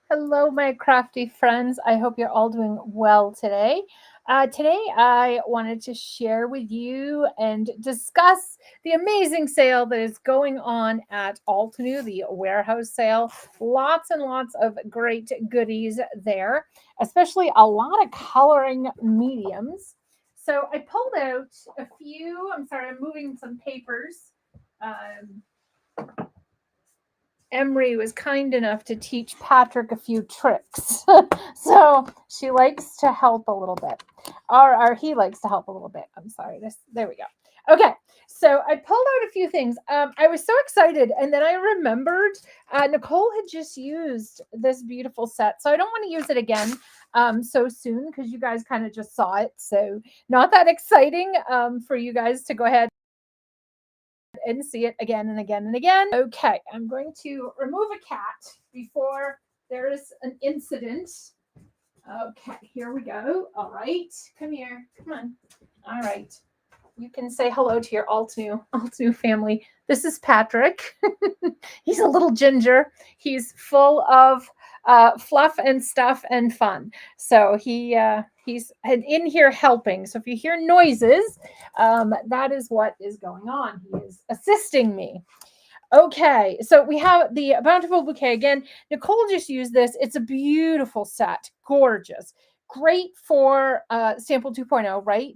Hello, my crafty friends. I hope you're all doing well today. Today, I wanted to share with you and discuss the amazing sale that is going on at Altenew, the warehouse sale. Lots and lots of great goodies there, especially a lot of coloring mediums. So I pulled out a few. I'm sorry, I'm moving some papers. Um, Emery was kind enough to teach Patrick a few tricks. So she likes to help a little bit. Or he likes to help a little bit. I'm sorry. There we go. Okay. So I pulled out a few things. I was so excited. And then I remembered Nicole had just used this beautiful set. So I don't want to use it again so soon because you guys kind of just saw it. So not that exciting for you guys to go ahead and see it again and again and again. Okay, I'm going to remove a cat before there is an incident. Okay, here we go. All right, come here. Come on. All right. You can say hello to your Altenew family. This is Patrick. He's a little ginger. He's full of fluff and stuff and fun. So he's in here helping. So if you hear noises, that is what is going on. He is assisting me. Okay, so we have the Bountiful Bouquet again. Nicole just used this. It's a beautiful set, gorgeous, great for sample 2.0, right?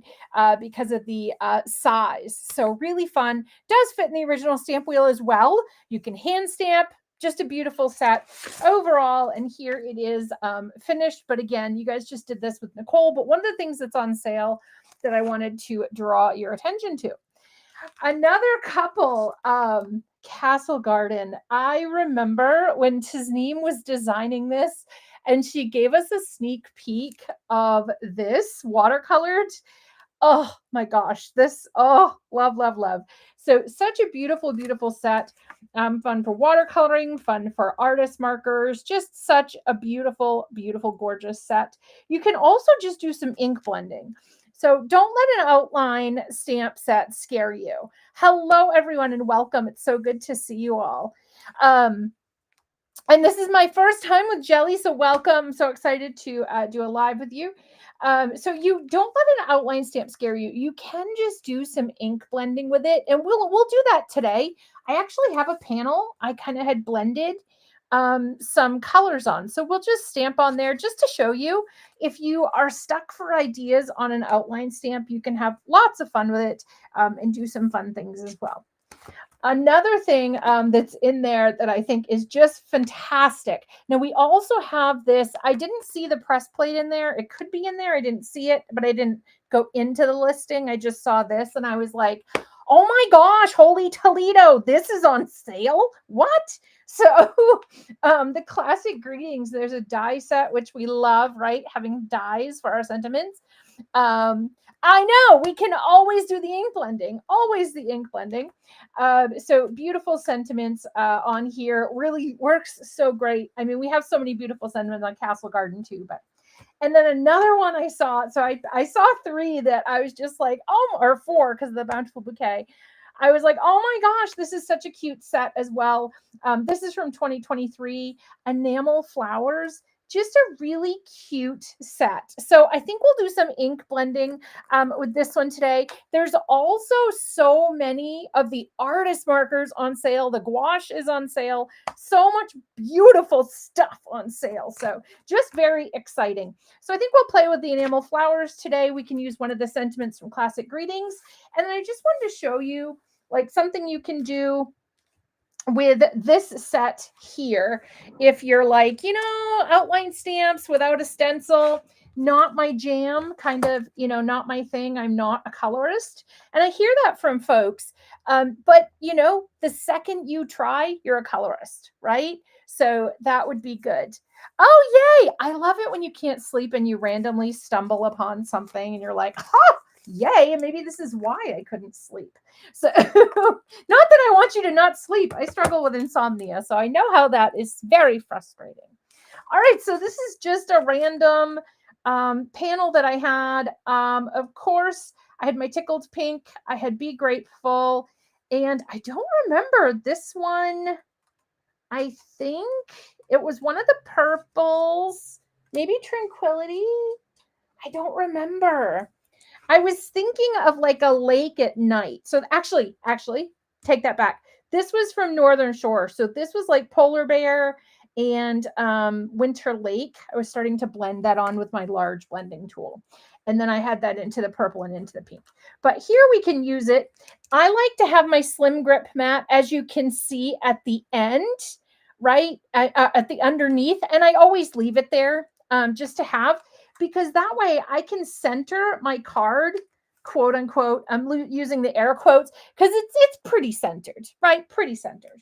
Because of the size. So really fun. Does fit in the original stamp wheel as well. You can hand stamp. Just a beautiful set overall. And here it is finished. But again, you guys just did this with Nicole. But one of the things that's on sale that I wanted to draw your attention to. Another couple, Castle Garden. I remember when Tisneem was designing this and she gave us a sneak peek of this watercolored. Oh my gosh, love, love, love. So, such a beautiful, beautiful set. Fun for watercoloring, fun for artist markers, just such a beautiful, beautiful, gorgeous set. You can also just do some ink blending. So don't let an outline stamp set scare you. Hello, everyone, and welcome. It's so good to see you all. Um, and this is my first time with Jelly, so welcome. I'm so excited to do a live with you. So you don't let an outline stamp scare you. You can just do some ink blending with it, and we'll do that today. I actually have a panel I kind of had blended some colors on, so we'll just stamp on there just to show you. If you are stuck for ideas on an outline stamp, you can have lots of fun with it and do some fun things as well. Another thing that's in there that I think is just fantastic. Now, we also have this. I didn't see the press plate in there. It could be in there. I didn't see it, but I didn't go into the listing. I just saw this and I was like, oh my gosh, holy Toledo, this is on sale. What? So the classic greetings, there's a die set, which we love, right? Having dies for our sentiments. Um, I know we can always do the ink blending, always the ink blending. So beautiful sentiments on here really works so great. I mean, we have so many beautiful sentiments on Castle Garden too, but and then another one I saw. So I saw three that I was just like, oh, or four because of the Bountiful Bouquet. I was like, oh my gosh, this is such a cute set as well. This is from 2023, enamel flowers. Just a really cute set. So I think we'll do some ink blending with this one today. There's also so many of the artist markers on sale. The gouache is on sale. So much beautiful stuff on sale. So just very exciting. So I think we'll play with the enamel flowers today. We can use one of the sentiments from Classic Greetings. And then I just wanted to show you like something you can do with this set here. If you're like, outline stamps without a stencil, not my jam, kind of, not my thing. I'm not a colorist. And I hear that from folks. But, the second you try, you're a colorist, right? So that would be good. Oh, yay. I love it when you can't sleep and you randomly stumble upon something and you're like, yay. And maybe this is why I couldn't sleep. So not that I want you to not sleep. I struggle with insomnia. So I know how that is very frustrating. All right. So this is just a random panel that I had. Of course, I had my tickled pink. I had Be Grateful. And I don't remember this one. I think It was one of the purples, maybe Tranquility. I don't remember. I was thinking of like a lake at night. So actually, take that back. This was from Northern Shore. So this was like Polar Bear and Winter Lake. I was starting to blend that on with my large blending tool. And then I had that into the purple and into the pink. But here we can use it. I like to have my slim grip mat, as you can see at the end, right? At the underneath. And I always leave it there just to have, because that way I can center my card, quote unquote. I'm using the air quotes because it's pretty centered, right? Pretty centered.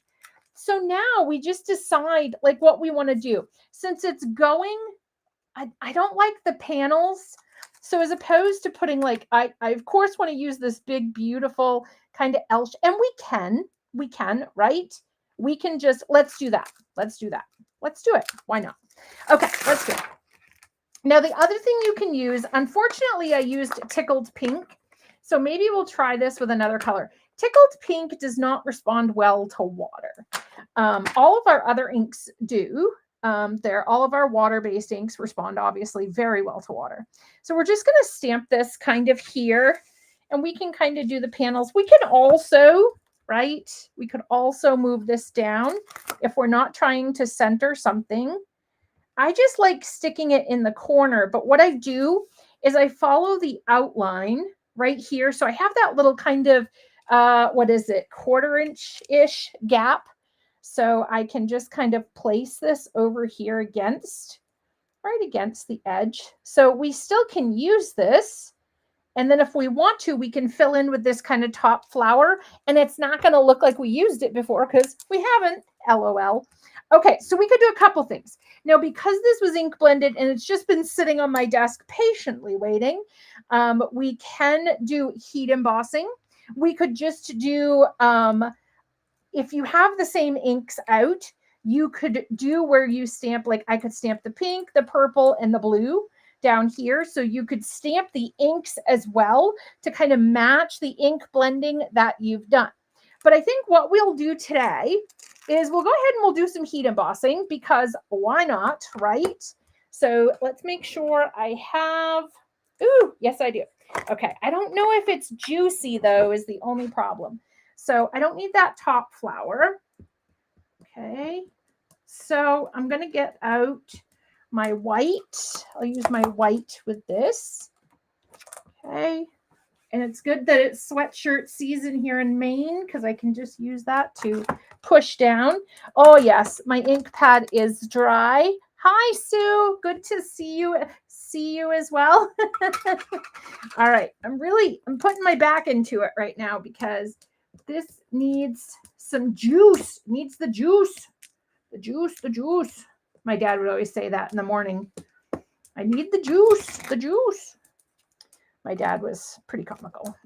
So now we just decide like what we want to do. Since it's going, I don't like the panels. So as opposed to putting like, I of course want to use this big, beautiful kind of L, and we can, right? We can just, let's do that. Let's do it. Why not? Okay, let's do it. Now, the other thing you can use, unfortunately, I used tickled pink. So maybe we'll try this with another color. Tickled pink does not respond well to water. All of our other inks do. All of our water-based inks respond obviously very well to water. So we're just going to stamp this kind of here, and we can kind of do the panels. We can also, right? We could also move this down if we're not trying to center something. I just like sticking it in the corner, but what I do is I follow the outline right here. So I have that little kind of, what is it, 1/4 inch-ish gap. So I can just kind of place this over here right against the edge. So we still can use this. And then if we want to, we can fill in with this kind of top flower, and it's not going to look like we used it before because we haven't, LOL. Okay, so we could do a couple things. Now, because this was ink blended and it's just been sitting on my desk patiently waiting, we can do heat embossing. We could just do, if you have the same inks out, you could do where you stamp, like I could stamp the pink, the purple, and the blue down here. So you could stamp the inks as well to kind of match the ink blending that you've done. But I think what we'll do today is we'll go ahead and we'll do some heat embossing, because why not, right? So let's make sure I have, ooh, yes, I do. Okay, I don't know if it's juicy though, is the only problem. So I don't need that top flower. Okay, so I'm going to get out my white. I'll use my white with this. Okay. And it's good that it's sweatshirt season here in Maine, because I can just use that to push down. Oh, yes, my ink pad is dry. Hi, Sue. Good to see you as well. All right. I'm putting my back into it right now because this needs some juice. It needs the juice. The juice. My dad would always say that in the morning. I need the juice. My dad was pretty comical.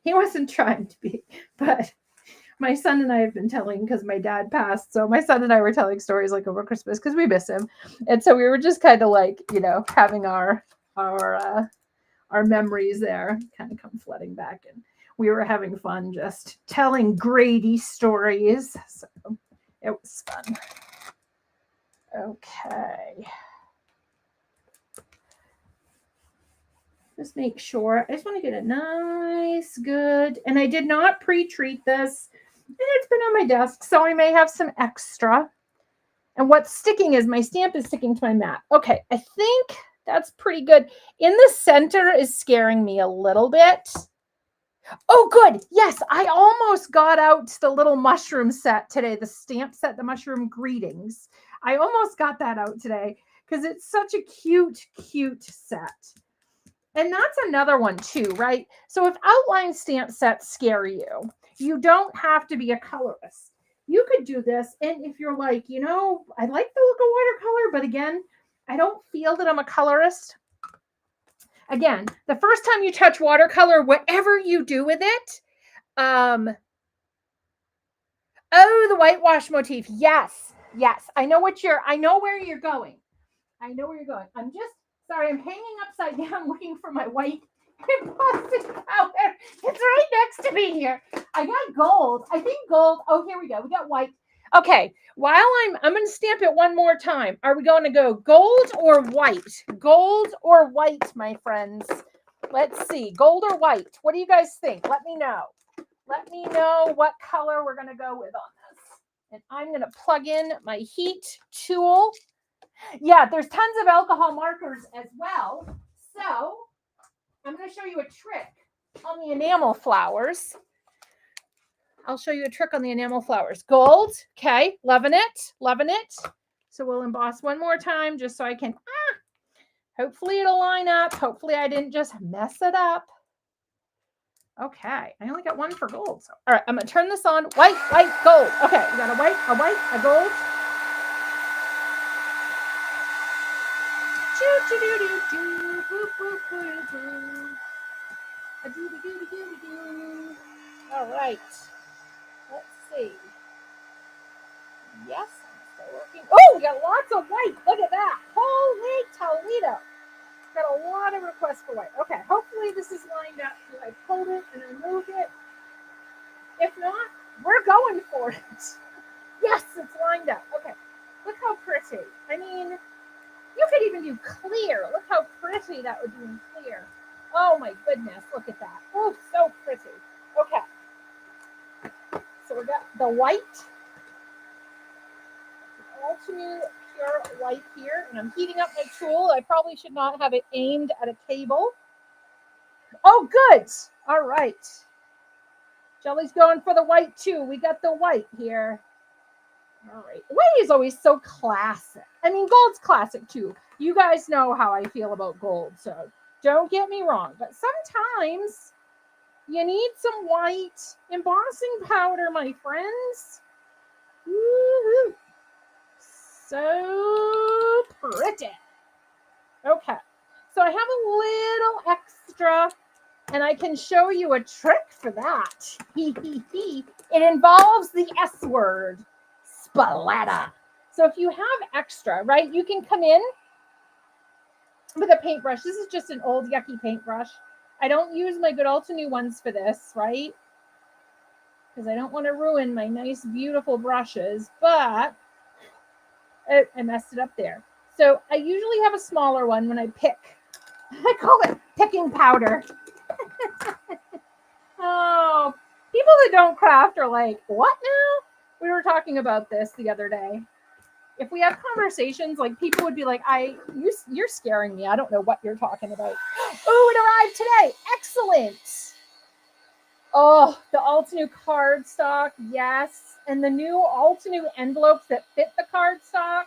He wasn't trying to be, but my son and I have been telling, because my dad passed. So my son and I were telling stories like over Christmas because we miss him. And so we were just kind of like, having our memories there kind of come flooding back. And we were having fun just telling Grady stories. So it was fun. Okay. Just make sure. I just want to get a nice, good, and I did not pre-treat this. And it's been on my desk, so I may have some extra. And what's sticking is my stamp is sticking to my mat. Okay, I think that's pretty good. In the center is scaring me a little bit. Oh, good. Yes, I almost got out the little mushroom set today, the stamp set, the mushroom greetings. I almost got that out today because it's such a cute, cute set. And that's another one too, right? So if outline stamp sets scare you, you don't have to be a colorist. You could do this. And if you're like, I like the look of watercolor, but again, I don't feel that I'm a colorist. Again, the first time you touch watercolor, whatever you do with it, oh, the whitewash motif. Yes. I know where you're going. I'm just, sorry, I'm hanging upside down looking for my white embossing powder. It's right next to me here. I got gold. I think gold. Oh, here we go. We got white. Okay, while I'm going to stamp it one more time. Are we going to go gold or white? Gold or white, my friends? Let's see. Gold or white? What do you guys think? Let me know. Let me know what color we're going to go with on this. And I'm going to plug in my heat tool. Yeah, there's tons of alcohol markers as well. So I'm going to show you a trick on the enamel flowers. I'll show you a trick on the enamel flowers. Gold. Okay. Loving it. Loving it. So we'll emboss one more time just so I can, hopefully it'll line up. Hopefully I didn't just mess it up. Okay. I only got one for gold. So, all right. I'm going to turn this on. White, white, gold. Okay. We got a white, a gold. All right. Let's see. Yes, I'm still working. Oh, we got lots of white. Look at that. Holy Toledo. Got a lot of requests for white. Okay, hopefully this is lined up. I pulled it and I moved it. If not, we're going for it. Yes, it's lined up. Okay, look how pretty. I mean, you could even do clear. Look how pretty that would be in clear. Oh my goodness, look at that. Oh, so pretty. Okay, so we got the white. Altenew pure white here, and I'm heating up my tool. I probably should not have it aimed at a table. Oh, good. All right. Jelly's going for the white too. We got the white here. All right. White is always so classic. I mean, gold's classic too. You guys know how I feel about gold, so don't get me wrong. But sometimes you need some white embossing powder, my friends. Woo-hoo. So pretty. Okay, so I have a little extra, and I can show you a trick for that. It involves the S word, splatter. So if you have extra, right, you can come in with a paintbrush. This is just an old yucky paintbrush. I don't use my good Altenew ones for this, right? Because I don't want to ruin my nice, beautiful brushes, but I messed it up there. So I usually have a smaller one when I pick. I call it picking powder. Oh, people that don't craft are like, what now? We were talking about this the other day. If we have conversations, like people would be like, you're scaring me. I don't know what you're talking about. Oh, it arrived today. Excellent. Oh, the Altenew cardstock. Yes. And the new Altenew envelopes that fit the cardstock.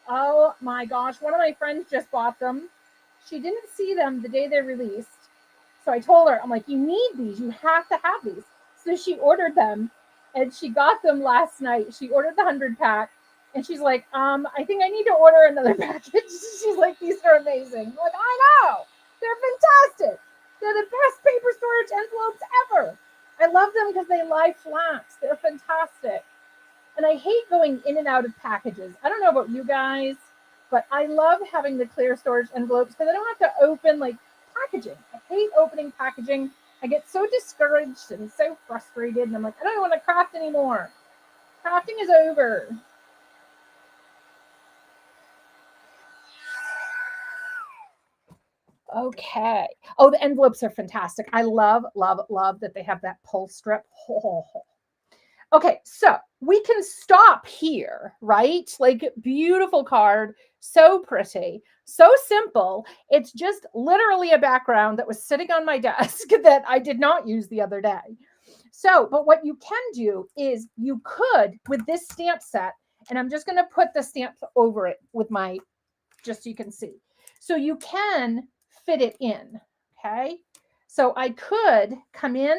Oh my gosh. One of my friends just bought them. She didn't see them the day they released. So I told her, I'm like, you need these. You have to have these. So she ordered them and she got them last night. She ordered the 100-pack and she's like, I think I need to order another package. She's like, these are amazing. I'm like, I know. They're fantastic. They're the best paper storage envelopes ever. I love them because they lie flat. They're fantastic. And I hate going in and out of packages. I don't know about you guys, but I love having the clear storage envelopes because I don't have to open like packaging. I hate opening packaging. I get so discouraged and so frustrated. And I'm like, I don't want to craft anymore. Crafting is over. Okay. Oh, the envelopes are fantastic. I love, love, love that they have that pull strip. Okay, so we can stop here, right? Like, beautiful card, so pretty, so simple. It's just literally a background that was sitting on my desk that I did not use the other day. So, but what you can do is you could, with this stamp set, and I'm just going to put the stamp over it with my, just so you can see. So you can fit it in, okay? So I could come in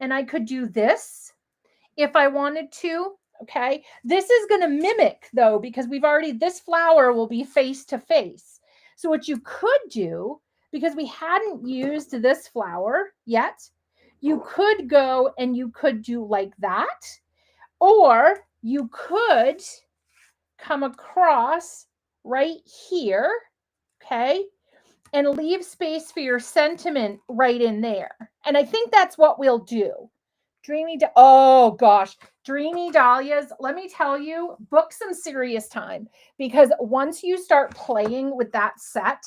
and I could do this if I wanted to, okay? This is going to mimic, though, because we've already, this flower will be face to face. So what you could do, because we hadn't used this flower yet, you could go and you could do like that, or you could come across right here, okay, and leave space for your sentiment right in there. And I think that's what we'll do. Dreamy, oh gosh, Dreamy Dahlias, let me tell you, book some serious time, because once you start playing with that set,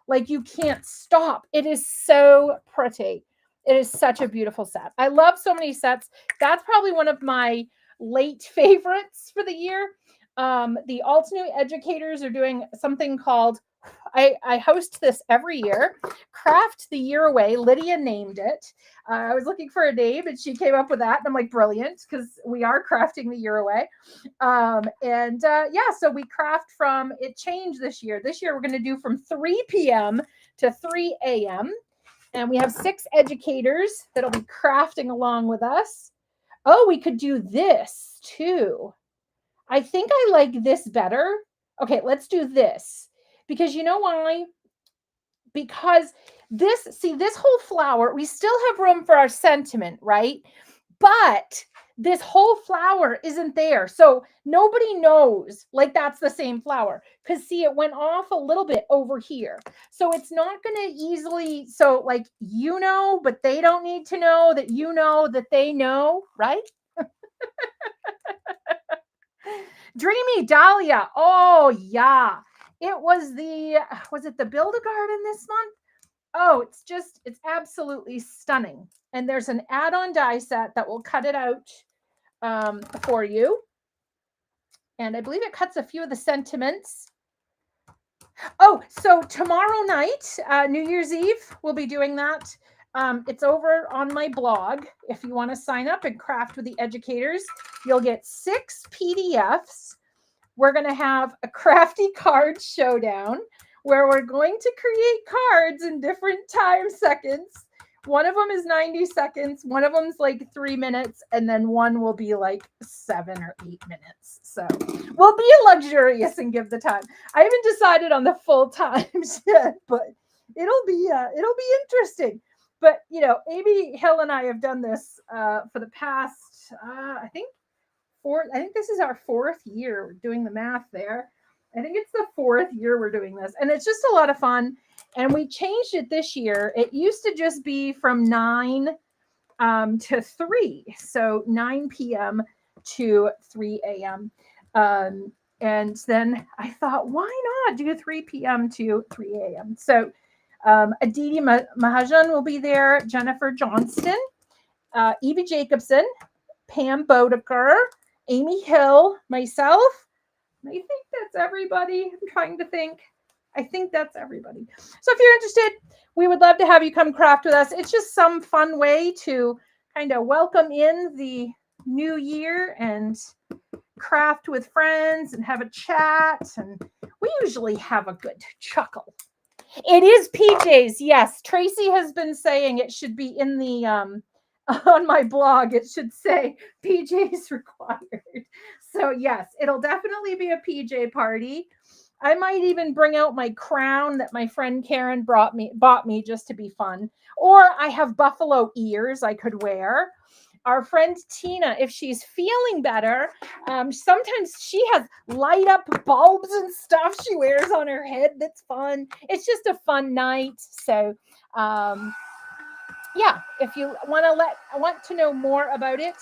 like you can't stop. It is so pretty. It is such a beautiful set. I love so many sets. That's probably one of my late favorites for the year. The Altenew educators are doing something called, I host this every year, Craft the Year Away. Lydia named it. I was looking for a name and she came up with that. And I'm like, brilliant, because we are crafting the year away. Yeah, so we craft from, it changed this year. This year we're going to do from 3 p.m. to 3 a.m. And we have 6 educators that'll be crafting along with us. Oh, we could do this too. I think I like this better. Okay, let's do this. Because you know why? Because this, see, this whole flower, we still have room for our sentiment, right? But this whole flower isn't there. So nobody knows like that's the same flower, because see, it went off a little bit over here. So it's not going to easily, so like, you know, but they don't need to know that you know that they know, right? Dreamy Dahlia. Oh yeah. It was it the Build-A-Garden this month? Oh, it's absolutely stunning. And there's an add-on die set that will cut it out for you. And I believe it cuts a few of the sentiments. Oh, so tomorrow night, New Year's Eve, we'll be doing that. It's over on my blog. If you want to sign up and craft with the educators, you'll get 6 PDFs. We're going to have a crafty card showdown where we're going to create cards in different time seconds. One of them is 90 seconds, one of them's like 3 minutes, and then one will be like 7 or 8 minutes. So we'll be luxurious and give the time. I haven't decided on the full times yet, but it'll be interesting. But you know, Amy Hill and I have done this for the past I think this is our 4th year. We're doing the math there. I think it's the 4th year we're doing this, and it's just a lot of fun. And we changed it this year. It used to just be from 9 to 3, so 9 p.m. to 3 a.m. And then I thought, why not do 3 p.m. to 3 a.m.? So Aditi Mahajan will be there, Jennifer Johnston, Evie Jacobson, Pam Bodeker, Amy Hill, myself. I think that's everybody. I'm trying to think. I think that's everybody. So if you're interested, we would love to have you come craft with us. It's just some fun way to kind of welcome in the new year and craft with friends and have a chat. And we usually have a good chuckle. It is PJs. Yes. Tracy has been saying it should be in the on my blog. It should say PJs required. So yes, it'll definitely be a PJ party. I might even bring out my crown that my friend Karen bought me just to be fun. Or I have buffalo ears I could wear. Our friend Tina, if she's feeling better, sometimes she has light up bulbs and stuff she wears on her head. That's fun. It's just a fun night. So, yeah, if you want to know more about it,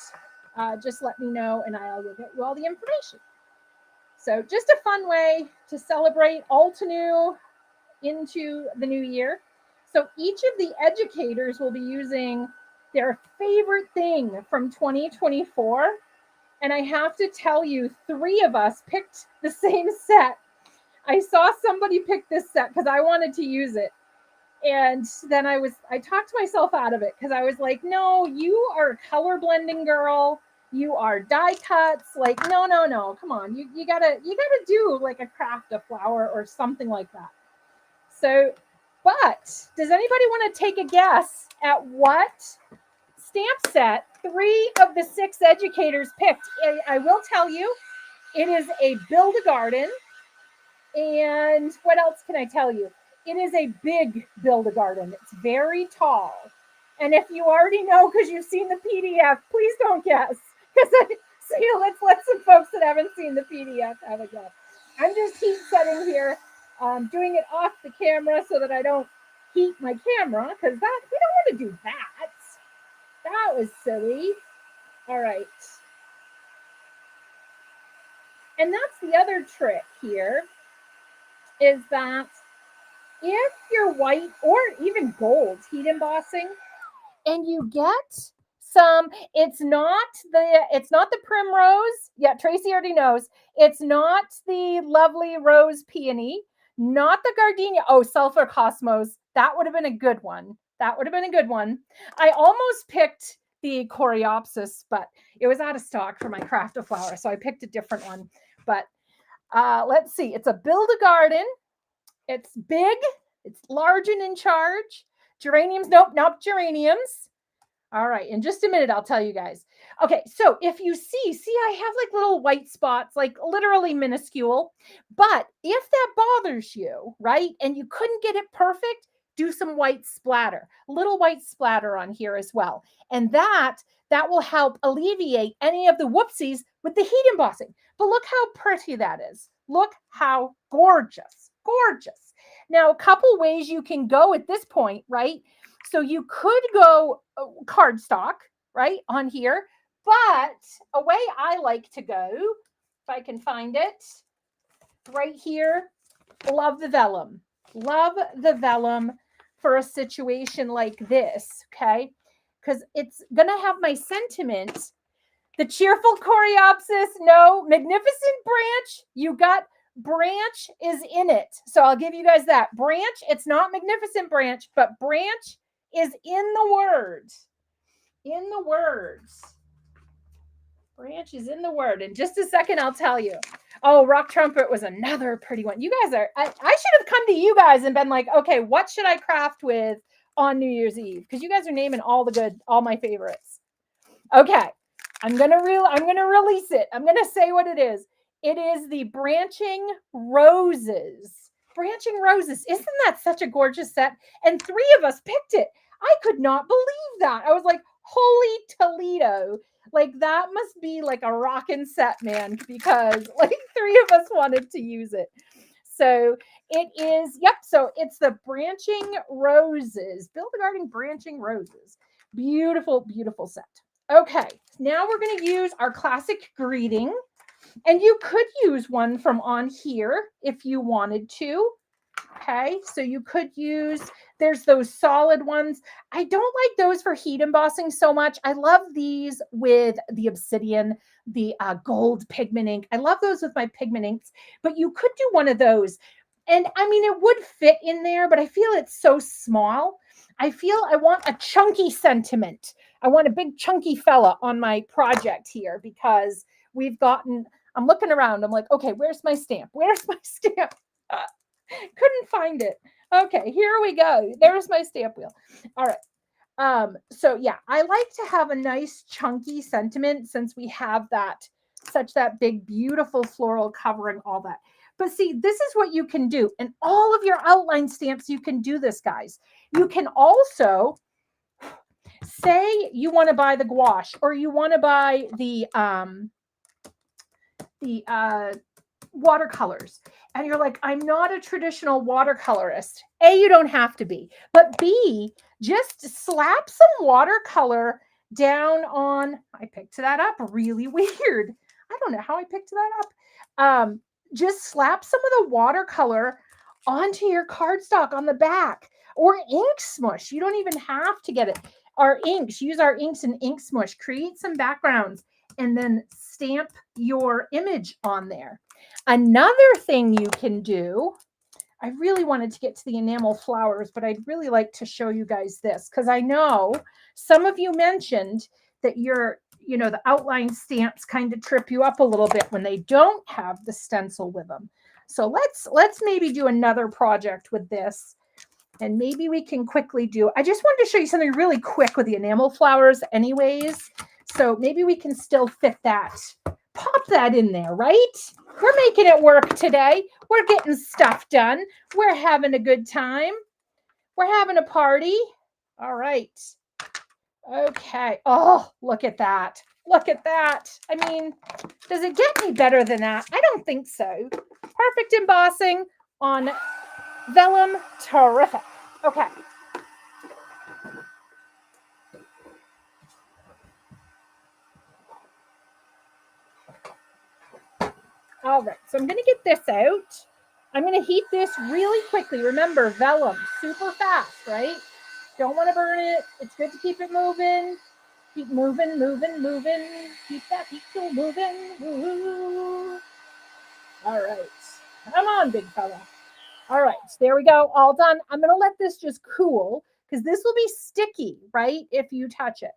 just let me know and I will get you all the information. So just a fun way to celebrate Altenew into the new year. So each of the educators will be using their favorite thing from 2024. And I have to tell you, 3 of us picked the same set. I saw somebody pick this set because I wanted to use it. And then I talked myself out of it because I was like, no, you are a color blending girl. You are die cuts. Like, no, come on. You gotta do like a craft a flower or something like that. So, but does anybody want to take a guess at what stamp set 3 of the 6 educators picked? I will tell you, it is a Build-A-Garden. And what else can I tell you? It is a big Build-A-Garden. It's very tall. And if you already know because you've seen the PDF, please don't guess. Let's let some folks that haven't seen the PDF have a guess. I'm just heat setting here, doing it off the camera so that I don't heat my camera because we don't want to do that. That was silly. All right. And that's the other trick here, is that if you're white or even gold heat embossing and you get some, it's not the primrose. Yeah, Tracy already knows. It's not the lovely rose peony, not the gardenia. Oh, sulfur cosmos. That would have been a good one. That would have been a good one. I almost picked the coreopsis, but it was out of stock for my crafty flower, so I picked a different one. But let's see. It's a build a garden. It's big. It's large and in charge. Geraniums. Nope, not geraniums. All right, in just a minute, I'll tell you guys. Okay, so if you see, I have like little white spots, like literally minuscule. But if that bothers you, right, and you couldn't get it perfect, do some white splatter, little white splatter on here as well. And that will help alleviate any of the whoopsies with the heat embossing. But look how pretty that is. Look how gorgeous, gorgeous. Now, a couple ways you can go at this point, right? So you could go cardstock, right, on here, but a way I like to go, if I can find it, right here, love the vellum. Love the vellum for a situation like this, okay? Because it's going to have my sentiment. The cheerful coreopsis, no. Magnificent branch, you got branch is in it. So I'll give you guys that. Branch, it's not magnificent branch, but branch is in the word. In the words. Branch is in the word. In just a second, I'll tell you. Oh, rock trumpet was another pretty one. You guys are, I should have come to you guys and been like, okay, what should I craft with on New Year's Eve? Because you guys are naming all my favorites. Okay. I'm gonna release it. I'm gonna say what it is. It is the branching roses. Branching roses. Isn't that such a gorgeous set? And 3 of us picked it. I could not believe that. I was like, holy Toledo. Like that must be like a rockin' set, man, because like 3 of us wanted to use it. So it is, yep. So it's the branching roses. Build a Garden branching roses. Beautiful, beautiful set. Okay, now we're going to use our classic greeting. And you could use one from on here if you wanted to. Okay, so you could use, there's those solid ones. I don't like those for heat embossing so much. I love these with the obsidian, the gold pigment ink. I love those with my pigment inks, but you could do one of those. And I mean, it would fit in there, but I feel it's so small. I feel I want a chunky sentiment. I want a big chunky fella on my project here because we've gotten, I'm looking around. I'm like, okay, where's my stamp? Where's my stamp? Couldn't find it. Okay, here we go. There's my stamp wheel. All right. So yeah, I like to have a nice chunky sentiment since we have such that big, beautiful floral covering all that. But see, this is what you can do. And all of your outline stamps, you can do this, guys. You can also say you want to buy the gouache or you want to buy the watercolors. And you're like, I'm not a traditional watercolorist. A, you don't have to be. But B, just slap some watercolor down on, I picked that up really weird. I don't know how I picked that up. Just slap some of the watercolor onto your cardstock on the back or ink smush. You don't even have to get it. Our inks, use our inks and ink smush, create some backgrounds and then stamp your image on there. Another thing you can do, I really wanted to get to the enamel flowers, but I'd really like to show you guys this because I know some of you mentioned that the outline stamps kind of trip you up a little bit when they don't have the stencil with them. So let's maybe do another project with this. And maybe we can quickly do, I just wanted to show you something really quick with the enamel flowers anyways. So maybe we can still fit that. Pop that in there, right? We're making it work today. We're getting stuff done. We're having a good time. We're having a party. All right. Okay. Oh, look at that. Look at that. I mean, does it get any better than that? I don't think so. Perfect embossing on vellum. Terrific. Okay. So I'm going to get this out. I'm going to heat this really quickly. Remember, vellum, super fast, right? Don't want to burn it. It's good to keep it moving. Keep moving, moving, moving. Keep that heat tool moving. Woo. All right. Come on, big fella. All right, there we go. All done. I'm going to let this just cool because this will be sticky, right, if you touch it.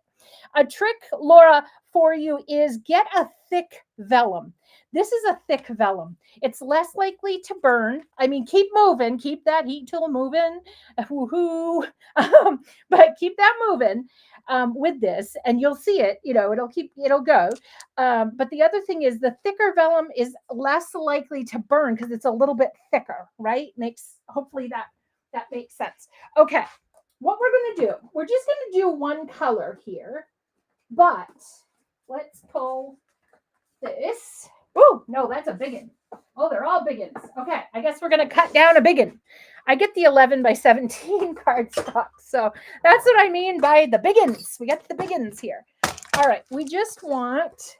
A trick, Laura, for you is get a thick vellum. This is a thick vellum. It's less likely to burn. I mean, keep moving. Keep that heat tool moving. Woohoo. But keep that moving with this, and you'll see it. You know, it'll go. But the other thing is the thicker vellum is less likely to burn because it's a little bit thicker, right? Hopefully that makes sense. Okay, what we're going to do, we're just going to do one color here, but let's pull this. Oh, no, that's a big one. Oh, they're all big ones. Okay, I guess we're going to cut down a big one. I get the 11 by 17 cardstock, so that's what I mean by the big ones. We got the big ones here. All right, we want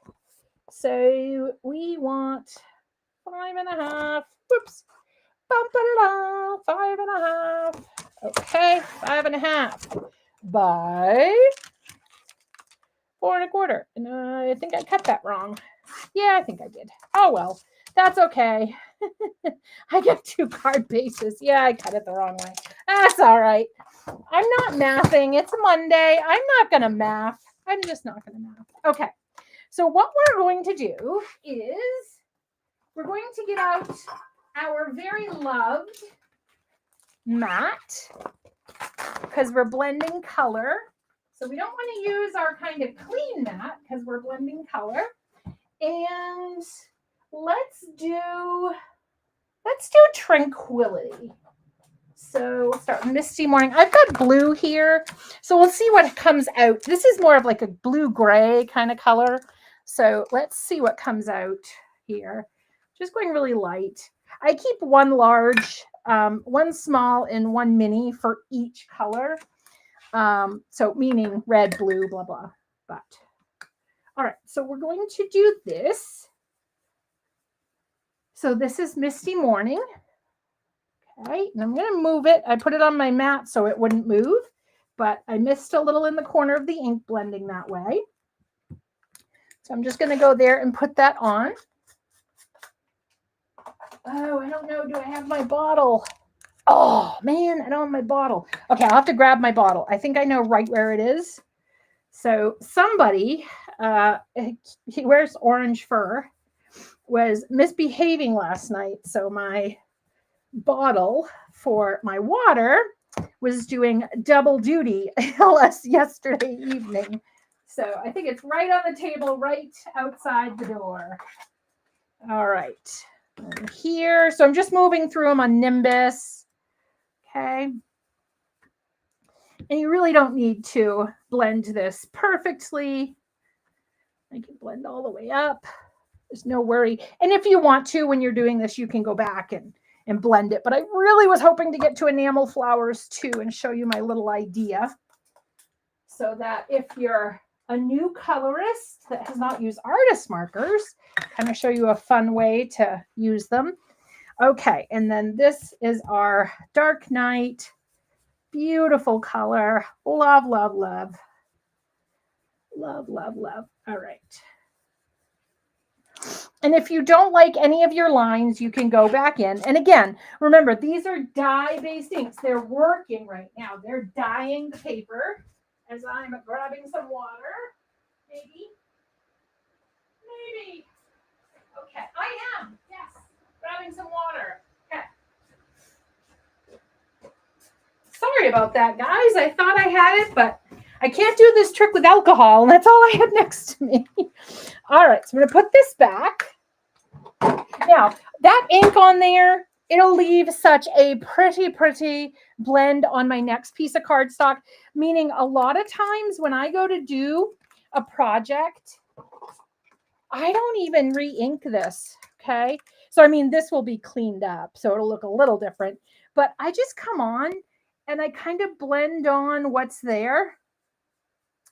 5.5. Whoops. 5.5. Okay, 5.5 by 4.25. And I think I cut that wrong. Yeah, I think I did. Oh, well, that's okay. I get 2 card bases. Yeah, I cut it the wrong way. That's all right. I'm not mathing. It's Monday. I'm not going to math. I'm just not going to math. Okay. So what we're going to do is we're going to get out our very loved matte because we're blending color. So we don't want to use our kind of clean matte because we're blending color. And let's do Tranquility. So we'll start Misty Morning. I've got blue here. So we'll see what comes out. This is more of like a blue-gray kind of color. So let's see what comes out here. Just going really light. I keep one large, one small, and one mini for each color. So meaning red, blue, blah, blah. But all right, so we're going to do this. So this is Misty Morning. Okay, and I'm going to move it. I put it on my mat so it wouldn't move, but I missed a little in the corner of the ink blending that way. So I'm just going to go there and put that on. Oh, I don't know. Do I have my bottle? Oh, man, I don't have my bottle. Okay, I'll have to grab my bottle. I think I know right where it is. So somebody, he wears orange fur, was misbehaving last night. So my bottle for my water was doing double duty yesterday evening. So I think it's right on the table, right outside the door. All right. And here. So I'm just moving through them on Nimbus. Okay. And you really don't need to blend this perfectly. I can blend all the way up. There's no worry. And if you want to, when you're doing this, you can go back and blend it. But I really was hoping to get to enamel flowers too and show you my little idea. So that if you're a new colorist that has not used artist markers, kind of show you a fun way to use them. Okay, and then this is our Dark Night. Beautiful color. Love, love, love. Love, love, love. All right. And if you don't like any of your lines, you can go back in. And again, remember, these are dye-based inks. They're working right now. They're dyeing the paper as I'm grabbing some water. Maybe. Okay, I am. Yes, grabbing some water. Okay. Sorry about that, guys. I thought I had it, but I can't do this trick with alcohol, and that's all I had next to me. All right, so I'm going to put this back. Now, that ink on there, it'll leave such a pretty blend on my next piece of cardstock, meaning a lot of times when I go to do a project, I don't even re-ink this, okay? So, I mean, this will be cleaned up, so it'll look a little different, but I just come on and I kind of blend on what's there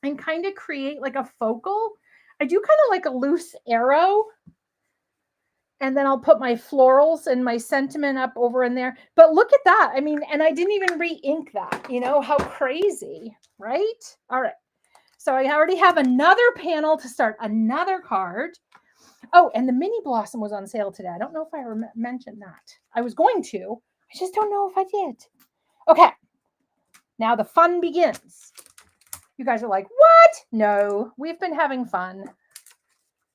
and kind of create like a focal. I do kind of like a loose arrow. And then I'll put my florals and my sentiment up over in there. But look at that. I mean, and I didn't even re-ink that. You know, how crazy, right? All right. So I already have another panel to start another card. Oh, and the mini blossom was on sale today. I don't know if I mentioned that. I was going to. I just don't know if I did. Okay. Now the fun begins. You guys are like, what? No, we've been having fun.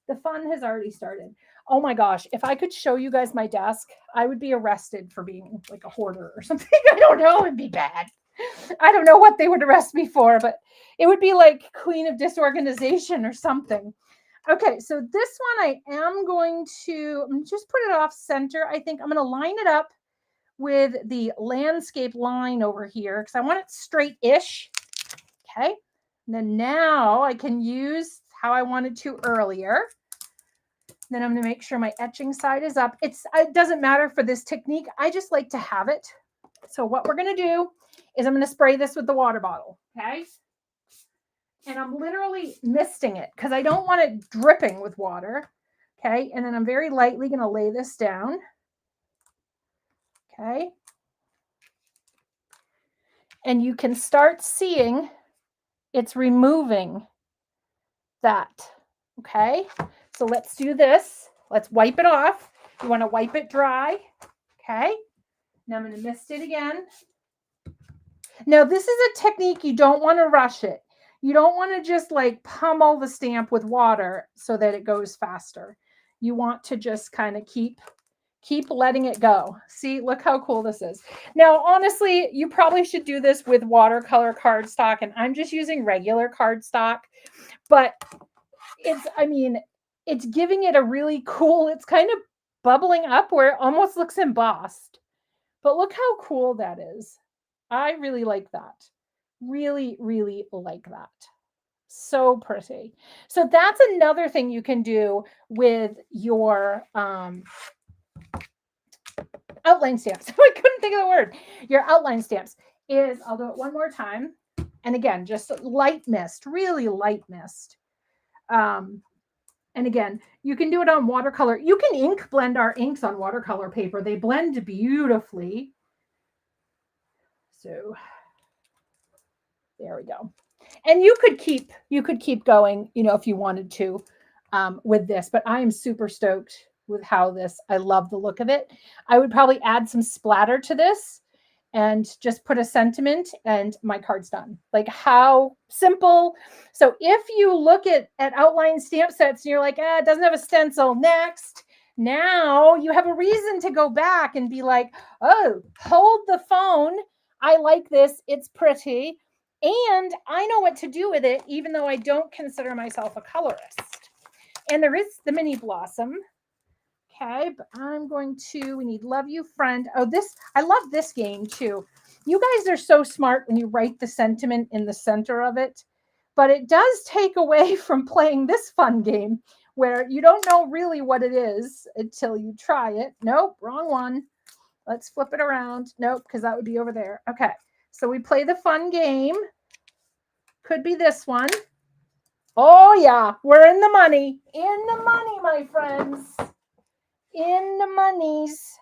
The fun has already started. Oh my gosh, if I could show you guys my desk, I would be arrested for being like a hoarder or something. I don't know, it'd be bad. I don't know what they would arrest me for, but it would be like queen of disorganization or something. Okay, so this one I am going to just put it off center. I think I'm going to line it up with the landscape line over here because I want it straight-ish. Okay, and then now I can use how I wanted to earlier. Then I'm going to make sure my etching side is up. It doesn't matter for this technique. I just like to have it. So what we're going to do is I'm going to spray this with the water bottle. Okay. And I'm literally misting it because I don't want it dripping with water. Okay. And then I'm very lightly going to lay this down. Okay. And you can start seeing it's removing that. Okay. So let's do this. Let's wipe it off. You want to wipe it dry. Okay. Now I'm going to mist it again. Now this is a technique you don't want to rush it. You don't want to just like pummel the stamp with water so that it goes faster. You want to just kind of keep letting it go. See, look how cool this is. Now, honestly, you probably should do this with watercolor cardstock, and I'm just using regular cardstock, but it's giving it a really cool, it's kind of bubbling up where it almost looks embossed. But look how cool that is. I really like that. Really, really like that. So pretty. So that's another thing you can do with your outline stamps. I couldn't think of the word. Your outline stamps is, I'll do it one more time. And again, just light mist, really light mist. And again, you can do it on watercolor. You can ink blend our inks on watercolor paper. They blend beautifully. So there we go. And you could keep going, you know, if you wanted to with this, but I am super stoked with how this, I love the look of it. I would probably add some splatter to this and just put a sentiment and my card's done. Like how simple. So if you look at outline stamp sets and you're like, it doesn't have a stencil, next. Now you have a reason to go back and be like, oh, hold the phone. I like this. It's pretty. And I know what to do with it, even though I don't consider myself a colorist. And there is the mini blossom. Okay, but I'm going to, we need Love You Friend. Oh, I love this game too. You guys are so smart when you write the sentiment in the center of it, but it does take away from playing this fun game where you don't know really what it is until you try it. Nope, wrong one. Let's flip it around. Nope, because that would be over there. Okay, so we play the fun game. Could be this one. Oh yeah, we're in the money. In the money, my friends. In the monies.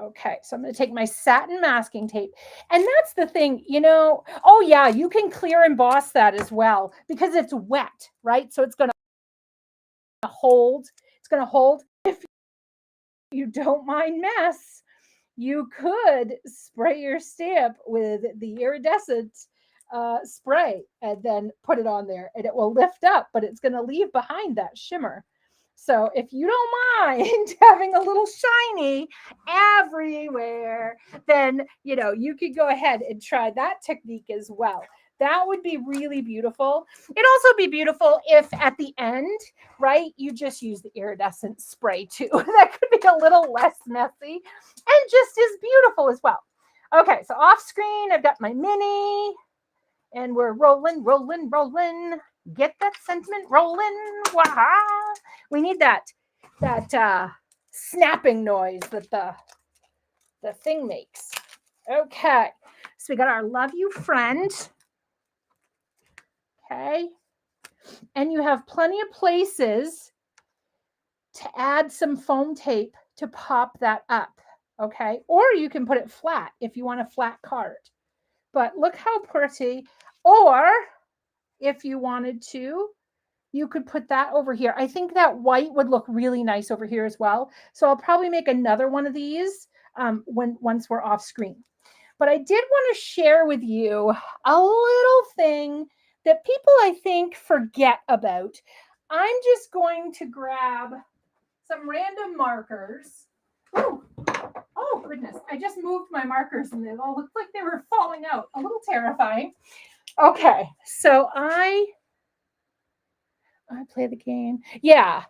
Okay, so I'm going to take my satin masking tape. And that's the thing, you know, oh yeah, you can clear emboss that as well because it's wet, right? So it's going to hold. It's going to hold. If you don't mind mess, you could spray your stamp with the iridescent spray and then put it on there and it will lift up, but it's going to leave behind that shimmer. So if you don't mind having a little shiny everywhere, then, you know, you could go ahead and try that technique as well. That would be really beautiful. It'd also be beautiful if at the end, right, you just use the iridescent spray too. That could be a little less messy and just as beautiful as well. Okay, so off screen, I've got my mini and we're rolling, rolling, rolling. Get that sentiment rolling. Waha. We need that snapping noise that the thing makes. Okay, so we got our Love You Friend. Okay, and you have plenty of places to add some foam tape to pop that up, okay? Or you can put it flat if you want a flat card. But look how pretty. Or if you wanted to, you could put that over here. I think that white would look really nice over here as well. So I'll probably make another one of these once we're off screen. But I did want to share with you a little thing that people, I think, forget about. I'm just going to grab some random markers. Oh, goodness. I just moved my markers and they all looked like they were falling out. A little terrifying. Okay, so I play the game. Yeah.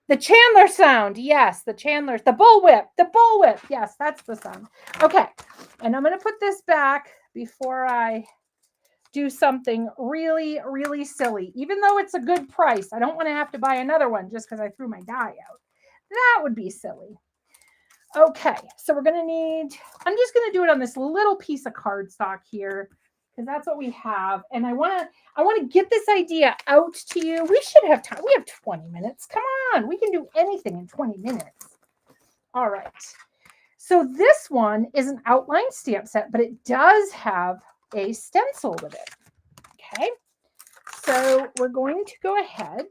The Chandler sound. Yes, the Chandler's. The bullwhip. The bullwhip. Yes, that's the sound. Okay. And I'm going to put this back before I do something really, really silly. Even though it's a good price, I don't want to have to buy another one just because I threw my die out. That would be silly. Okay, so we're going to need, I'm just going to do it on this little piece of cardstock here because that's what we have. And I want to get this idea out to you. We should have time. We have 20 minutes. Come on, we can do anything in 20 minutes. All right. So this one is an outline stamp set, but it does have a stencil with it. Okay. So we're going to go ahead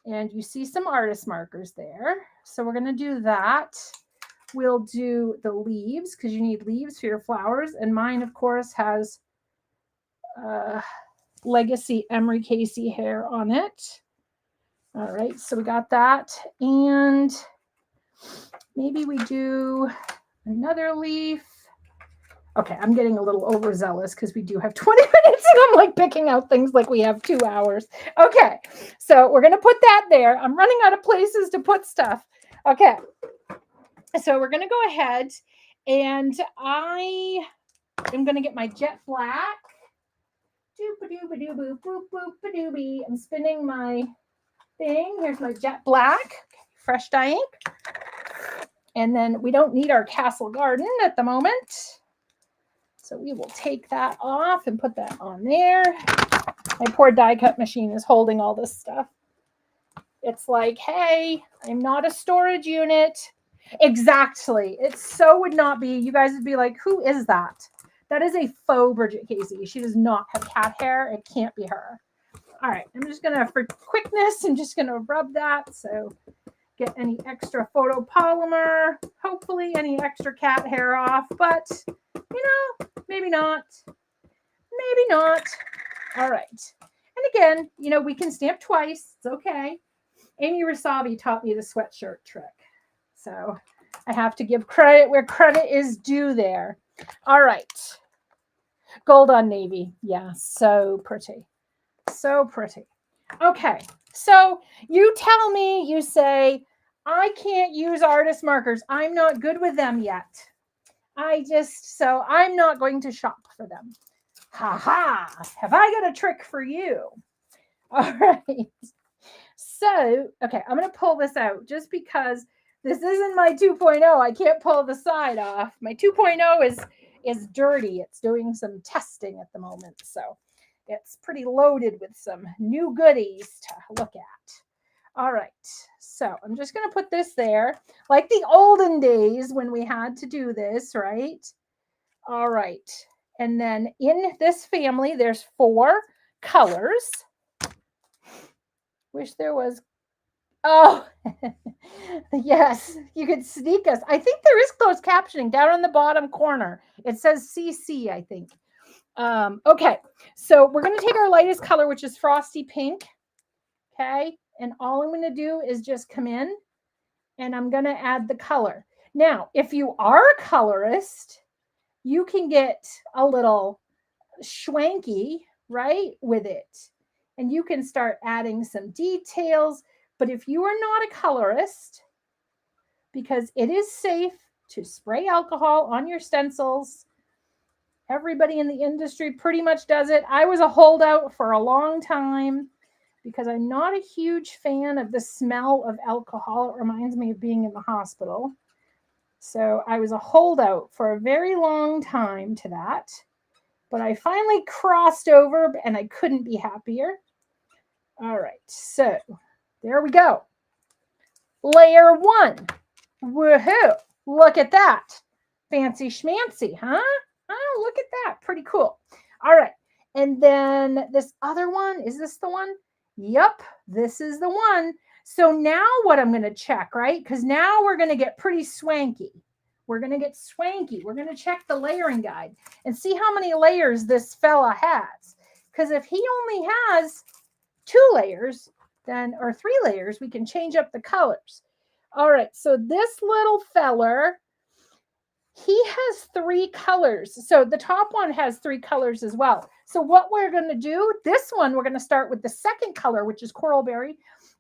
and you see some artist markers there. So we're going to do that. We'll do the leaves because you need leaves for your flowers. And mine, of course, has Legacy Emery Casey hair on it. All right, so we got that. And maybe we do another leaf. Okay, I'm getting a little overzealous because we do have 20 minutes and I'm like picking out things like we have 2 hours. Okay, so we're going to put that there. I'm running out of places to put stuff. Okay, so we're going to go ahead and I am going to get my jet black. Doop-a-doop-a-doo-boop, boop, boop-a-doobie. I'm spinning my thing. Here's my jet black, fresh dye ink. And then we don't need our Castle Garden at the moment. So we will take that off and put that on there. My poor die cut machine is holding all this stuff. It's like, hey, I'm not a storage unit. Exactly. It so would not be. You guys would be like, who is that? That is a faux Bridget Casey. She does not have cat hair. It can't be her. All right. I'm just going to, for quickness, I'm just going to rub that. So get any extra photopolymer, hopefully any extra cat hair off, but you know, maybe not. Maybe not. All right. And again, you know, we can stamp twice. It's okay. Amy Rasavi taught me the sweatshirt trick. So I have to give credit where credit is due there. All right. Gold on navy. Yeah, so pretty. So pretty. Okay. So you tell me, you say, I can't use artist markers. I'm not good with them yet. So I'm not going to shop for them. Ha ha. Have I got a trick for you? All right. So, okay, I'm going to pull this out just because this isn't my 2.0. I can't pull the side off. My 2.0 is dirty. It's doing some testing at the moment. So it's pretty loaded with some new goodies to look at. All right, so I'm just going to put this there like the olden days when we had to do this, right? All right, and then in this family, there's 4 colors. Wish there was, oh, yes, you could sneak us. I think there is closed captioning down in the bottom corner. It says CC, I think. Okay, so we're going to take our lightest color, which is frosty pink, okay? And all I'm going to do is just come in and I'm going to add the color. Now, if you are a colorist, you can get a little schwanky, right, with it. And you can start adding some details. But if you are not a colorist, because it is safe to spray alcohol on your stencils, everybody in the industry pretty much does it. I was a holdout for a long time, because I'm not a huge fan of the smell of alcohol. It reminds me of being in the hospital. So I was a holdout for a very long time to that. But I finally crossed over and I couldn't be happier. All right, so there we go. Layer 1. Woohoo! Look at that. Fancy schmancy, huh? Oh, look at that. Pretty cool. All right. And then this other one, is this the one? Yep, this is the one. So now what I'm going to check, right? Because now we're going to get pretty swanky. We're going to get swanky. We're going to check the layering guide and see how many layers this fella has. Because if he only has 2 layers, then, or 3 layers, we can change up the colors. All right, so this little feller, he has 3 colors. So the top one has 3 colors as well. So what we're going to do, this one, we're going to start with the second color, which is Coralberry.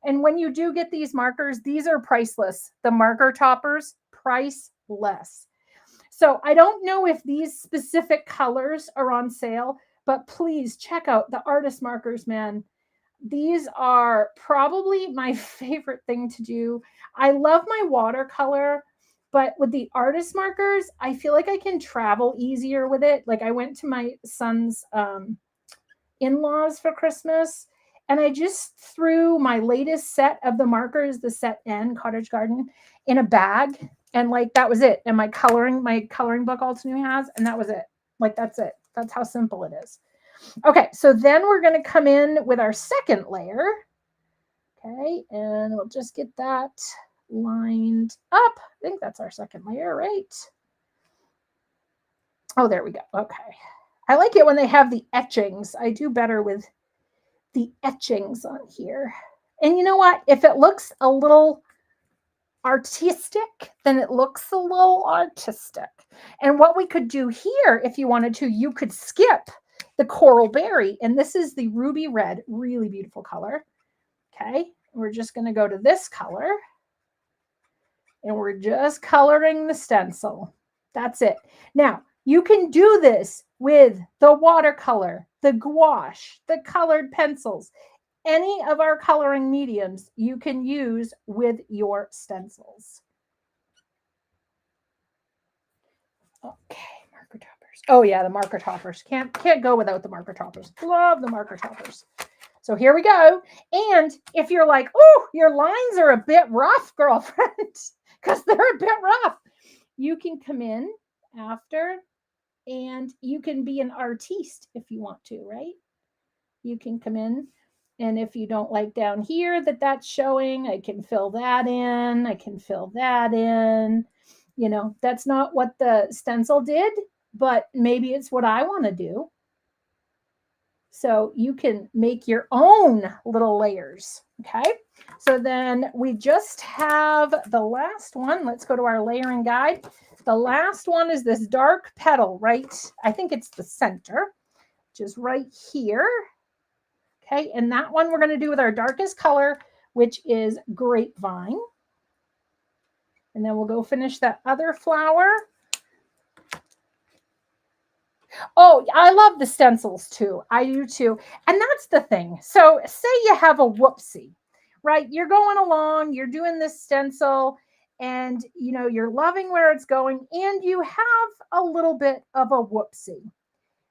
And when you do get these markers, these are priceless. The marker toppers, priceless. So I don't know if these specific colors are on sale, but please check out the artist markers, man. These are probably my favorite thing to do. I love my watercolor, but with the artist markers, I feel like I can travel easier with it. Like I went to my son's in-laws for Christmas, and I just threw my latest set of the markers, the set N, Cottage Garden, in a bag. And like, that was it. And my coloring book Altenew has, and that was it. Like, that's it. That's how simple it is. Okay, so then we're going to come in with our second layer. Okay, and we'll just get that lined up. I think that's our second layer, right? Oh, there we go. Okay. I like it when they have the etchings. I do better with the etchings on here. And you know what? If it looks a little artistic, then it looks a little artistic. And what we could do here, if you wanted to, you could skip the Coralberry, and this is the ruby red, really beautiful color. Okay, we're just going to go to this color, and we're just coloring the stencil. That's it. Now, you can do this with the watercolor, the gouache, the colored pencils, any of our coloring mediums you can use with your stencils. Okay, marker toppers. Oh yeah, the marker toppers. Can't go without the marker toppers. Love the marker toppers. So here we go. And if you're like, oh, your lines are a bit rough, girlfriend, because they're a bit rough, you can come in after and you can be an artiste if you want to, right? You can come in, and if you don't like down here that's showing, I can fill that in. I can fill that in. You know, that's not what the stencil did, but maybe it's what I want to do. So you can make your own little layers. Okay. So then we just have the last one. Let's go to our layering guide. The last one is this dark petal, right? I think it's the center, which is right here. Okay. And that one we're going to do with our darkest color, which is Grapevine. And then we'll go finish that other flower. Oh, I love the stencils too. I do too. And that's the thing. So say you have a whoopsie, right? You're going along, you're doing this stencil, and you know, you're loving where it's going, and you have a little bit of a whoopsie.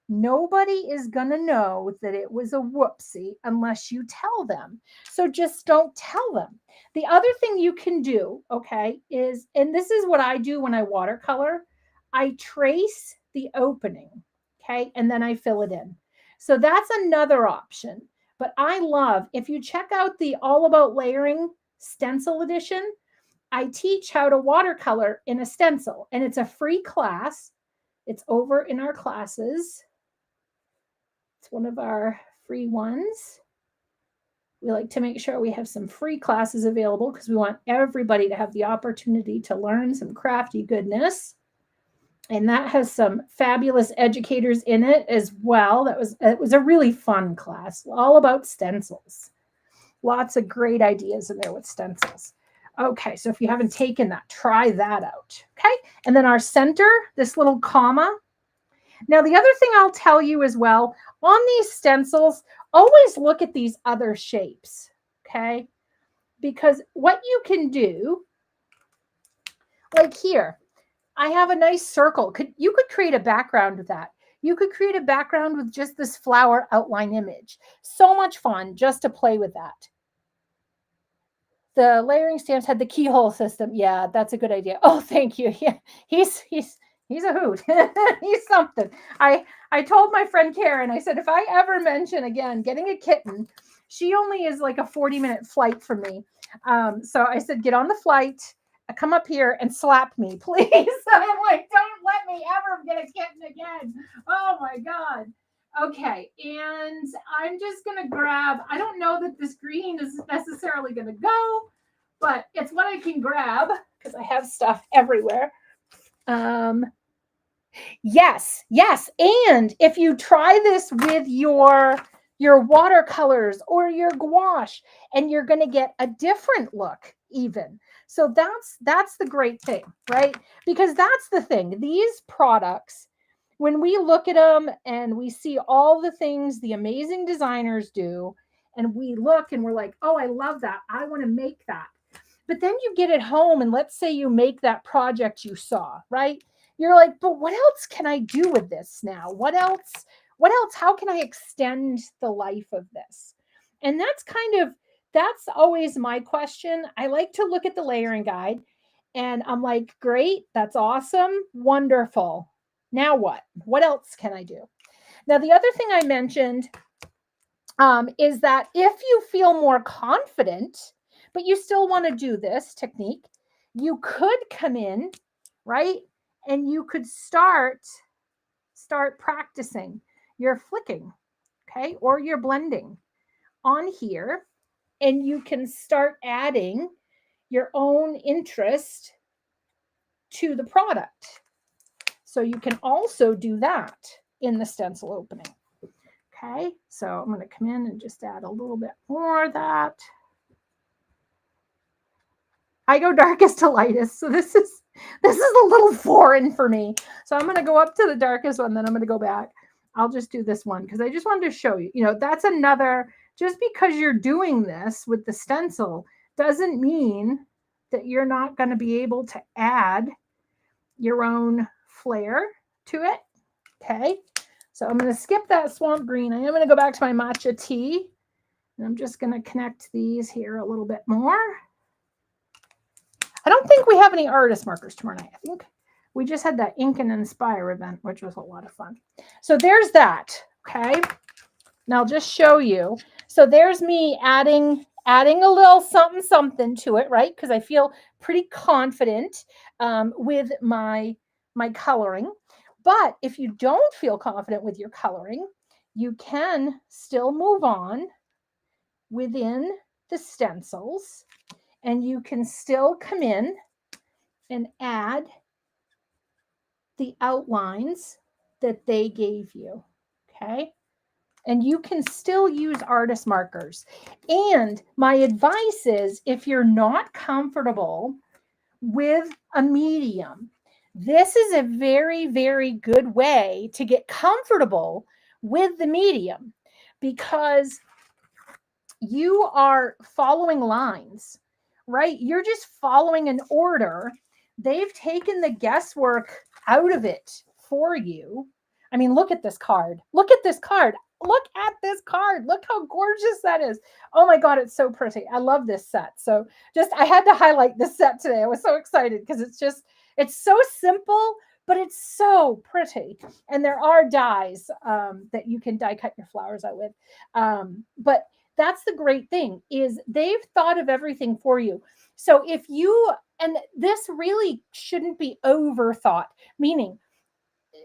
Nobody is going to know that it was a whoopsie unless you tell them. So just don't tell them. The other thing you can do, okay, is, and this is what I do when I watercolor, I trace the opening, okay, and then I fill it in. So that's another option. But I love, if you check out the All About Layering Stencil Edition, I teach how to watercolor in a stencil, and it's a free class. It's over in our classes. It's one of our free ones. We like to make sure we have some free classes available because we want everybody to have the opportunity to learn some crafty goodness. And that has some fabulous educators in it as well. It was a really fun class, all about stencils. Lots of great ideas in there with stencils. Okay, so if you haven't taken that, try that out. Okay, and then our center, this little comma. Now, the other thing I'll tell you as well, on these stencils, always look at these other shapes, okay? Because what you can do, like here, I have a nice circle. You could create a background with that. You could create a background with just this flower outline image. So much fun just to play with that. The layering stamps had the keyhole system. Yeah, that's a good idea. Oh, thank you. Yeah, he's a hoot. He's something. I told my friend Karen, I said, if I ever mention again getting a kitten, she only is like a 40-minute flight from me. So I said, get on the flight, come up here and slap me, please. I'm like, don't let me ever get a kitten again. Oh my God. Okay, and I'm just going to grab, I don't know that this green is necessarily going to go, but it's what I can grab because I have stuff everywhere. Yes. And if you try this with your watercolors or your gouache, and you're going to get a different look even. So that's the great thing, right? Because that's the thing. These products, when we look at them and we see all the things the amazing designers do, and we look and we're like, oh, I love that. I want to make that. But then you get it home and let's say you make that project you saw, right? You're like, but what else can I do with this now? What else? How can I extend the life of this? And that's always my question. I like to look at the layering guide and I'm like, great, that's awesome, wonderful. Now what? What else can I do? Now, the other thing I mentioned is that if you feel more confident, but you still want to do this technique, you could come in, right? And you could start practicing your flicking, okay, or your blending on here, and you can start adding your own interest to the product. So you can also do that in the stencil opening. Okay, so I'm going to come in and just add a little bit more of that. I go darkest to lightest, so this is a little foreign for me. So I'm going to go up to the darkest one, then I'm going to go back. I'll just do this one because I just wanted to show you. You know, that's another, just because you're doing this with the stencil doesn't mean that you're not going to be able to add your own flair to it. Okay, so I'm going to skip that swamp green. I am going to go back to my matcha tea, and I'm just going to connect these here a little bit more. I don't think we have any artist markers tomorrow night. I think we just had that Ink and Inspire event, which was a lot of fun. So there's that. Okay, now I'll just show you. So there's me adding a little something to it, right? Because I feel pretty confident with my coloring. But if you don't feel confident with your coloring, you can still move on within the stencils, and you can still come in and add the outlines that they gave you, okay? And you can still use artist markers. And my advice is, if you're not comfortable with a medium, this is a very, very good way to get comfortable with the medium, because you are following lines, right? You're just following an order. They've taken the guesswork out of it for you. I mean, look at this card. Look at this card. Look at this card. Look how gorgeous that is. Oh my God, it's so pretty. I love this set. So I had to highlight this set today. I was so excited because it's so simple, but it's so pretty. And there are dies that you can die cut your flowers out with. But that's the great thing, is they've thought of everything for you. So if you, and this really shouldn't be overthought, meaning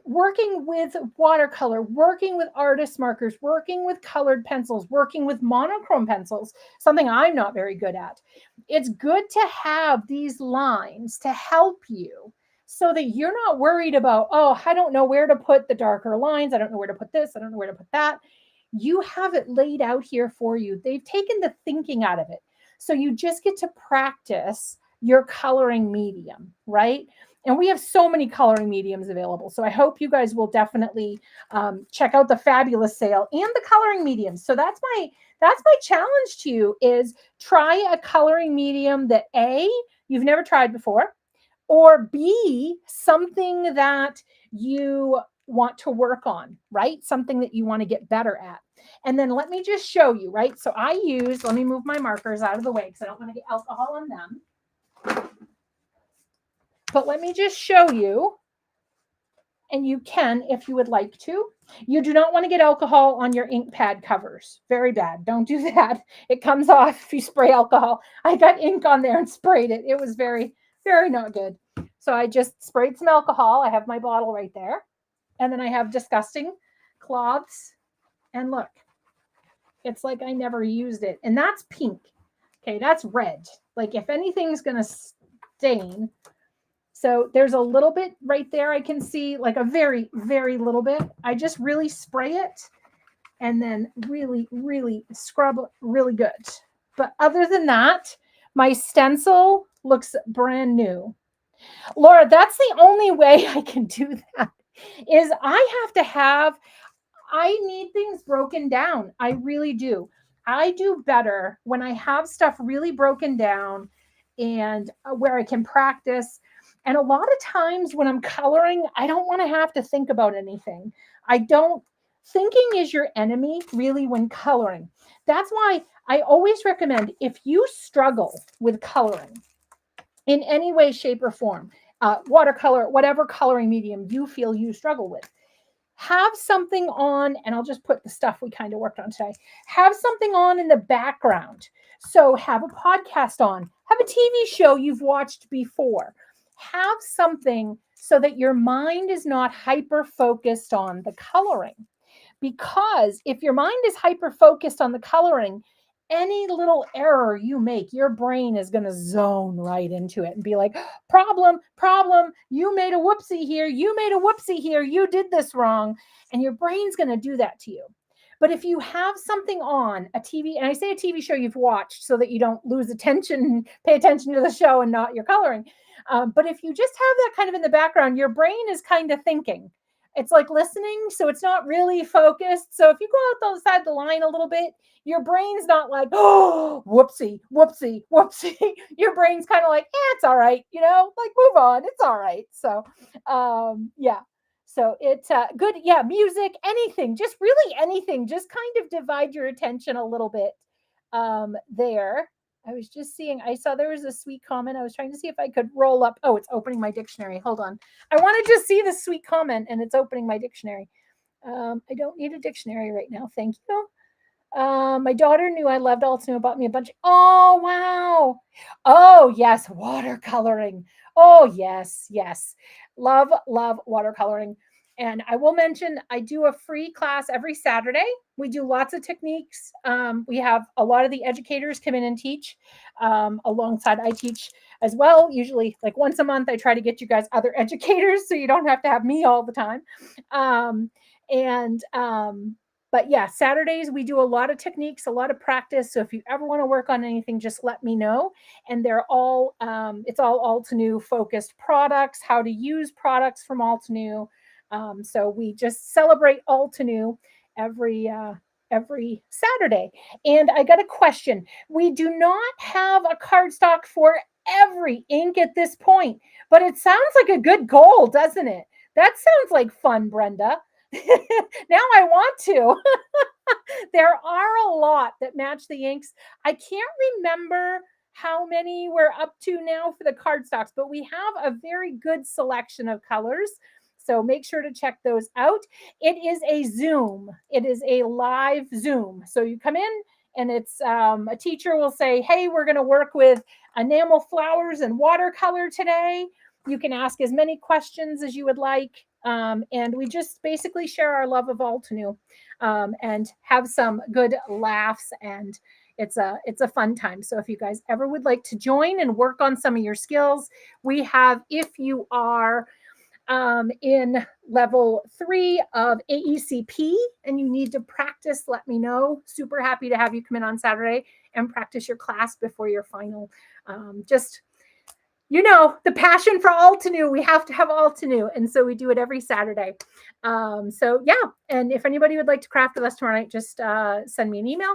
working with watercolor, working with artist markers, working with colored pencils, working with monochrome pencils, something I'm not very good at. It's good to have these lines to help you so that you're not worried about, oh, I don't know where to put the darker lines. I don't know where to put this. I don't know where to put that. You have it laid out here for you. They've taken the thinking out of it. So you just get to practice your coloring medium, right? And we have so many coloring mediums available. So I hope you guys will definitely check out the fabulous sale and the coloring mediums. So that's my challenge to you, is try a coloring medium that A, you've never tried before, or B, something that you want to work on, right? Something that you want to get better at. And then let me just show you, right? So let me move my markers out of the way because I don't want to get alcohol on them. But let me just show you, and you can if you would like to. You do not want to get alcohol on your ink pad covers. Very bad. Don't do that. It comes off if you spray alcohol. I got ink on there and sprayed it. It was very, very not good. So I just sprayed some alcohol. I have my bottle right there. And then I have disgusting cloths. And look, it's like I never used it. And that's pink. Okay, that's red. Like if anything's going to stain. So there's a little bit right there. I can see like a very, very little bit. I just really spray it and then really, really scrub really good. But other than that, my stencil looks brand new. Laura, that's the only way I can do that is I need things broken down. I really do. I do better when I have stuff really broken down and where I can practice. And a lot of times when I'm coloring, I don't want to have to think about anything. Thinking is your enemy really when coloring. That's why I always recommend if you struggle with coloring in any way, shape, or form, watercolor, whatever coloring medium you feel you struggle with, have something on, and I'll just put the stuff we kind of worked on today. Have something on in the background. So have a podcast on, have a TV show you've watched before. Have something so that your mind is not hyper focused on the coloring. Because if your mind is hyper focused on the coloring, any little error you make, your brain is going to zone right into it and be like, problem, you made a whoopsie here, you did this wrong. And your brain's going to do that to you. But if you have something on a TV, and I say a TV show you've watched so that you don't lose attention, pay attention to the show and not your coloring. But if you just have that kind of in the background, your brain is kind of thinking. It's like listening, so it's not really focused. So if you go outside the line a little bit, your brain's not like, oh, whoopsie. Your brain's kind of like, it's all right, like move on, it's all right. So, yeah. So it's good. Yeah, music, anything, just really anything. Just kind of divide your attention a little bit there. I was just seeing, I saw there was a sweet comment. I was trying to see if I could roll up. Oh, it's opening my dictionary. Hold on. I wanted to see the sweet comment and it's opening my dictionary. I don't need a dictionary right now. Thank you. My daughter knew I loved Altenew and bought me a bunch. Oh, wow. Oh, yes. Watercoloring. Oh, yes. Love watercoloring. And I will mention, I do a free class every Saturday. We do lots of techniques. We have a lot of the educators come in and teach alongside I teach as well. Usually like once a month, I try to get you guys other educators so you don't have to have me all the time. But yeah, Saturdays, we do a lot of techniques, a lot of practice. So if you ever want to work on anything, just let me know. And they're all, it's all Altenew focused products, how to use products from Altenew. So we just celebrate Altenew every Saturday. And I got a question. We do not have a cardstock for every ink at this point, but it sounds like a good goal, doesn't it? That sounds like fun, Brenda. Now I want to. There are a lot that match the inks. I can't remember how many we're up to now for the cardstocks, but we have a very good selection of colors. So make sure to check those out. It is a Zoom. It is a live Zoom. So you come in and it's a teacher will say, hey, we're going to work with enamel flowers and watercolor today. You can ask as many questions as you would like. And we just basically share our love of Altenew and have some good laughs, and it's a fun time. So if you guys ever would like to join and work on some of your skills, we have, if you are in level 3 of AECP and you need to practice, let me know. Super happy to have you come in on Saturday and practice your class before your final. The passion for Altenew, we have to have Altenew. And so we do it every Saturday. So yeah. And if anybody would like to craft with us tomorrow night, just send me an email.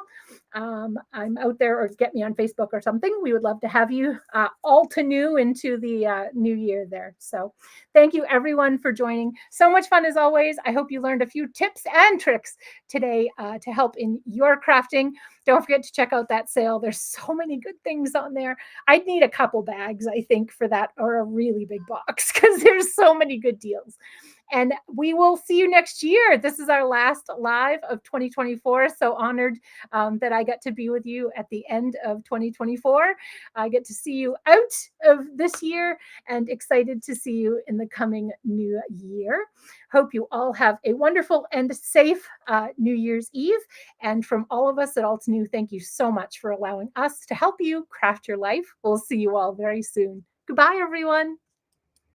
I'm out there, or get me on Facebook or something. We would love to have you Altenew into the new year there. So thank you everyone for joining. So much fun as always. I hope you learned a few tips and tricks today to help in your crafting. Don't forget to check out that sale. There's so many good things on there. I'd need a couple bags, I think, for that, or a really big box, because there's so many good deals. And we will see you next year. This is our last live of 2024. So honored that I got to be with you at the end of 2024. I get to see you out of this year, and excited to see you in the coming new year. Hope you all have a wonderful and safe New Year's Eve. And from all of us at Altenew, thank you so much for allowing us to help you craft your life. We'll see you all very soon. Goodbye, everyone.